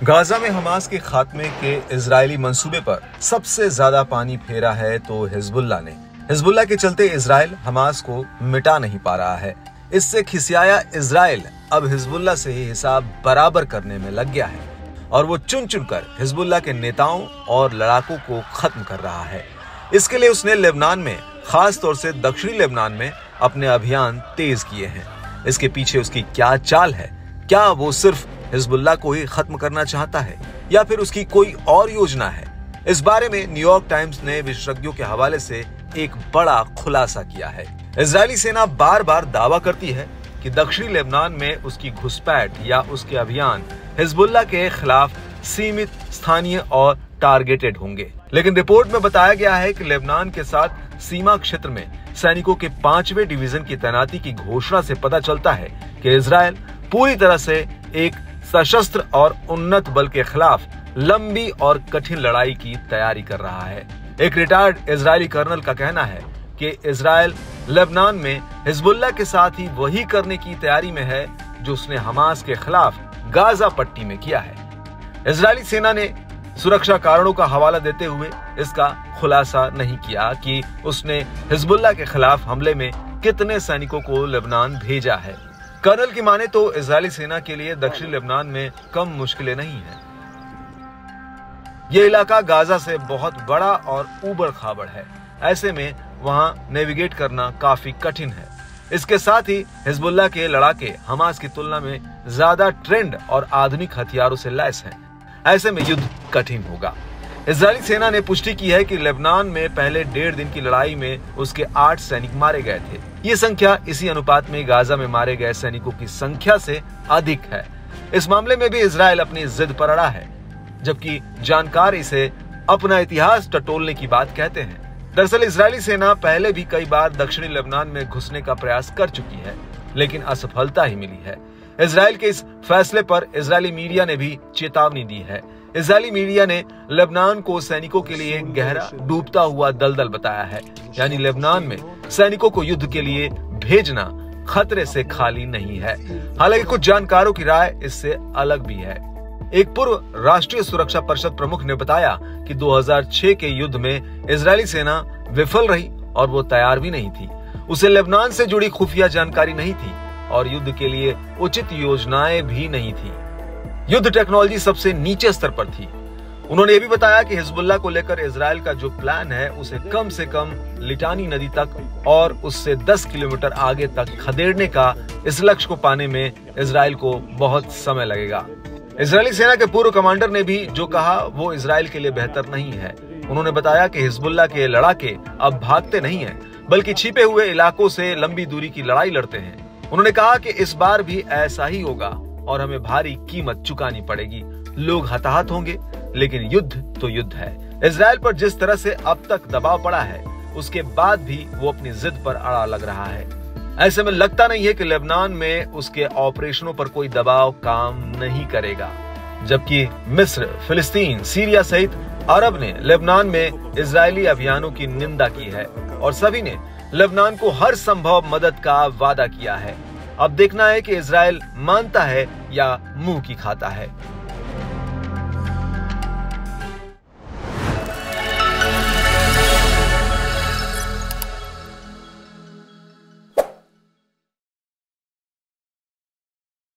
Gaza में Hamas के खात्मे के इजरायली मंसूबे पर सबसे ज्यादा पानी फेरा है तो हिजबुल्लाह ने। हिजबुल्लाह के चलते इजराइल हमास को मिटा नहीं पा रहा है। इससे खिसियाया इजराइल अब हिजबुल्लाह से ही हिसाब बराबर करने में लग गया है और वो चुन चुन कर हिजबुल्लाह के नेताओं और लड़ाकों को खत्म कर रहा है। इसके लिए उसने लेबनान में, खास तौर से दक्षिणी लेबनान में अपने अभियान तेज किए हैं। इसके पीछे उसकी क्या चाल है? क्या वो सिर्फ हिजबुल्लाह को ही खत्म करना चाहता है या फिर उसकी कोई और योजना है? इस बारे में न्यूयॉर्क टाइम्स ने विशेषज्ञों के हवाले से एक बड़ा खुलासा किया है। इजरायली सेना बार बार दावा करती है कि दक्षिणी लेबनान में उसकी घुसपैठ या उसके अभियान हिजबुल्लाह के खिलाफ सीमित, स्थानीय और टारगेटेड होंगे। लेकिन रिपोर्ट में बताया गया है कि लेबनान के साथ सीमा क्षेत्र में सैनिकों के 5वें डिवीजन की तैनाती की घोषणा से पता चलता है कि इजराइल पूरी तरह से एक सशस्त्र और उन्नत बल के खिलाफ लंबी और कठिन लड़ाई की तैयारी कर रहा है। एक रिटायर्ड इजरायली कर्नल का कहना है कि इजराइल लेबनान में हिजबुल्लाह के साथ ही वही करने की तैयारी में है जो उसने हमास के खिलाफ गाजा पट्टी में किया है। इजरायली सेना ने सुरक्षा कारणों का हवाला देते हुए इसका खुलासा नहीं किया कि उसने हिजबुल्लाह के खिलाफ हमले में कितने सैनिकों को लेबनान भेजा है। कर्नल की माने तो इजरायली सेना के लिए दक्षिण लेबनान में कम मुश्किलें नहीं हैं। यह इलाका गाजा से बहुत बड़ा और ऊबड़ खाबड़ है। ऐसे में वहां नेविगेट करना काफी कठिन है। इसके साथ ही हिजबुल्लाह के लड़ाके हमास की तुलना में ज्यादा ट्रेंड और आधुनिक हथियारों से लैस हैं। ऐसे में युद्ध कठिन होगा। इजरायली सेना ने पुष्टि की है कि लेबनान में पहले 1.5 दिन की लड़ाई में उसके 8 सैनिक मारे गए थे। ये संख्या इसी अनुपात में गाजा में मारे गए सैनिकों की संख्या से अधिक है। इस मामले में भी इजराइल अपनी जिद पर अड़ा है, जबकि जानकार इसे अपना इतिहास टटोलने की बात कहते हैं। दरअसल इजरायली सेना पहले भी कई बार दक्षिणी लेबनान में घुसने का प्रयास कर चुकी है, लेकिन असफलता ही मिली है। इजराइल के इस फैसले पर इजरायली मीडिया ने भी चेतावनी दी है। इजरायली मीडिया ने लेबनान को सैनिकों के लिए गहरा डूबता हुआ दलदल बताया है, यानी लेबनान में सैनिकों को युद्ध के लिए भेजना खतरे से खाली नहीं है। हालांकि कुछ जानकारों की राय इससे अलग भी है। एक पूर्व राष्ट्रीय सुरक्षा परिषद प्रमुख ने बताया कि 2006 के युद्ध में इजरायली सेना विफल रही और वो तैयार भी नहीं थी। उसे लेबनान से जुड़ी खुफिया जानकारी नहीं थी और युद्ध के लिए उचित योजनाएं भी नहीं थी। युद्ध टेक्नोलॉजी सबसे नीचे स्तर पर थी। उन्होंने ये भी बताया कि हिजबुल्लाह को लेकर इजराइल का जो प्लान है उसे कम से कम लिटानी नदी तक और उससे 10 किलोमीटर आगे तक खदेड़ने का इस लक्ष्य को पाने में इजराइल को बहुत समय लगेगा। इजरायली सेना के पूर्व कमांडर ने भी जो कहा वो इजराइल के लिए बेहतर नहीं है। उन्होंने बताया कि हिजबुल्लाह के लड़ाके अब भागते नहीं हैं, बल्कि छिपे हुए इलाकों से लंबी दूरी की लड़ाई लड़ते हैं। उन्होंने कहा कि इस बार भी ऐसा ही होगा और हमें भारी कीमत चुकानी पड़ेगी। लोग हताहत होंगे, लेकिन युद्ध तो युद्ध है। इजराइल पर जिस तरह से अब तक दबाव पड़ा है, उसके बाद भी वो अपनी जिद पर अड़ा लग रहा है। ऐसे में लगता नहीं है कि लेबनान में उसके ऑपरेशनों पर कोई दबाव काम नहीं करेगा। जबकि मिस्र, फिलिस्तीन, सीरिया सहित अरब ने लेबनान में इजरायली अभियानों की निंदा की है और सभी ने लेबनान को हर संभव मदद का वादा किया है। अब देखना है कि इजराइल मानता है या मुंह की खाता है।